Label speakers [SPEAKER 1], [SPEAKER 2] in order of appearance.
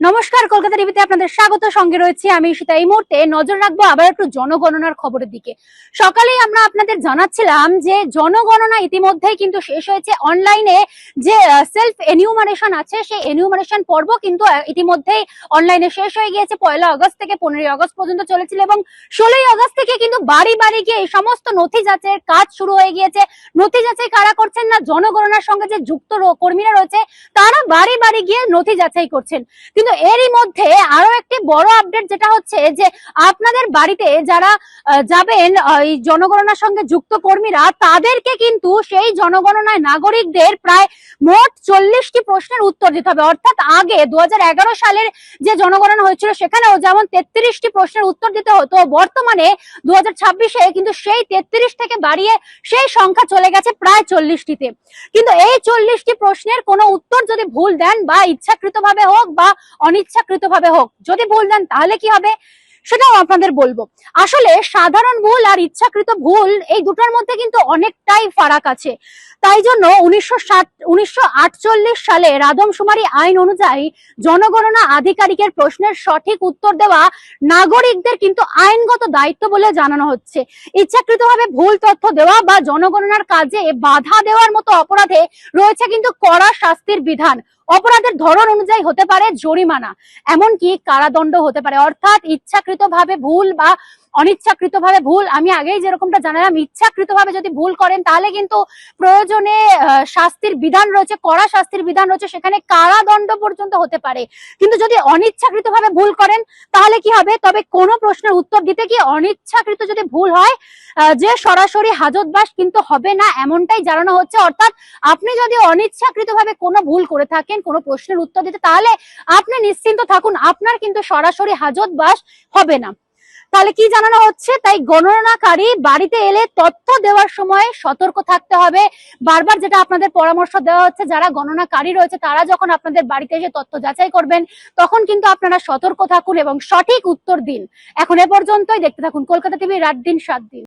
[SPEAKER 1] নমস্কার, কলকাতা টিভিতে আপনাদের স্বাগত। সঙ্গে রয়েছে আমি ঈশিতা। এই মুহূর্তে নজর রাখবো আবার একটু জনগণনার খবরের দিকে। সকালেই আমরা আপনাদের জানাচ্ছিলাম যে জনগণনা ইতিমধ্যেই কিন্তু শেষ হয়েছে। অনলাইনে যে সেলফ এনিউমারেশন আছে সেই এনিউমারেশন পর্ব কিন্তু ইতিমধ্যেই অনলাইনে শেষ হয়ে গিয়েছে। 1 আগস্ট থেকে 15 আগস্ট পর্যন্ত চলেছিল এবং 16 আগস্ট থেকে কিন্তু বাড়ি বাড়ি গিয়ে এই সমস্ত নথি যাচাইয়ের কাজ শুরু হয়ে গিয়েছে। নথি যাচাই কারা করছেন না, জনগণনার সঙ্গে যে যুক্ত কর্মীরা রয়েছে তারা বাড়ি বাড়ি গিয়ে নথি যাচাই করছেন। কিন্তু এরই মধ্যে আরো একটি বড় আপডেট যেটা হচ্ছে যে আপনাদের বাড়িতে যারা যাবেন এই জনগণনার সঙ্গে যুক্ত কর্মীরা, তাদেরকে কিন্তু সেই জনগণনায় নাগরিকদের প্রায় মোট 40টি প্রশ্নের উত্তর দিতে হবে। অর্থাৎ আগে 2011 সালের যে জনগণনা হয়েছিল সেখানেও যেমন 33টি প্রশ্নের উত্তর দিতে হতো, বর্তমানে 2026-এ কিন্তু সেই 33 থেকে বাড়িয়ে সেই সংখ্যা চলে গেছে প্রায় 40টিতে। কিন্তু এই 40টি প্রশ্নের কোনো উত্তর যদি ভুল দেন বা ইচ্ছাকৃতভাবে হোক বা অনিচ্ছাকৃতভাবে হোক, যদি ভুল দেন তাহলে কি হবে সেটাও আপনাদের বলবো। আসলে সাধারণ ভুল আর ইচ্ছাকৃত ভুল এই দুটোর মধ্যে কিন্তু অনেকটাই ফারাক আছে। তাই জন্য 1948 সালের আদমশুমারি আইন অনুযায়ী জনগণনা আধিকারিকের প্রশ্নের সঠিক উত্তর দেওয়া নাগরিকদের কিন্তু আইনগত দায়িত্ব বলে জানানো হচ্ছে। ইচ্ছাকৃতভাবে ভুল তথ্য দেওয়া বা জনগণনার কাজে বাধা দেওয়ার মতো অপরাধে রয়েছে কিন্তু কড়া শাস্তির বিধান। অপরাধের ধরন অনুযায়ী হতে পারে জরিমানা, এমনকি কারাদণ্ড হতে পারে। অর্থাৎ ইচ্ছাকৃতভাবে ভুল বা অনিচ্ছাকৃতভাবে ভুল, আমি আগেই যেরকমটা জানালাম, ইচ্ছাকৃতভাবে যদি ভুল করেন তাহলে কিন্তু প্রয়োজনে শাস্তির বিধান রয়েছে, কড়া শাস্তির বিধান রয়েছে, সেখানে কারাদণ্ড পর্যন্ত হতে পারে। কিন্তু যদি অনিচ্ছাকৃতভাবে ভুল করেন তাহলে কি হবে? তবে কোনো প্রশ্নের উত্তর দিতে গিয়ে অনিচ্ছাকৃত যদি ভুল হয় যে সরাসরি হাজতবাস কিন্তু হবে না, এমনটাই জানানো হচ্ছে। অর্থাৎ আপনি যদি অনিচ্ছাকৃতভাবে কোনো ভুল করে থাকেন কোনো প্রশ্নের উত্তর দিতে, তাহলে আপনি নিশ্চিন্ত থাকুন, আপনার কিন্তু সরাসরি হাজতবাস হবে না। তাহলে কি জানানো হচ্ছে? তাই গণনাকারী বাড়িতে এলে তথ্য দেওয়ার সময় সতর্ক থাকতে হবে। বারবার যেটা আপনাদের পরামর্শ দেওয়া হচ্ছে, যারা গণনাকারী রয়েছে তারা যখন আপনাদের বাড়িতে এসে তথ্য যাচাই করবেন তখন কিন্তু আপনারা সতর্ক থাকুন এবং সঠিক উত্তর দিন। এখন এ পর্যন্তই। দেখতে থাকুন কলকাতা টিভি, রাত দিন 7 দিন।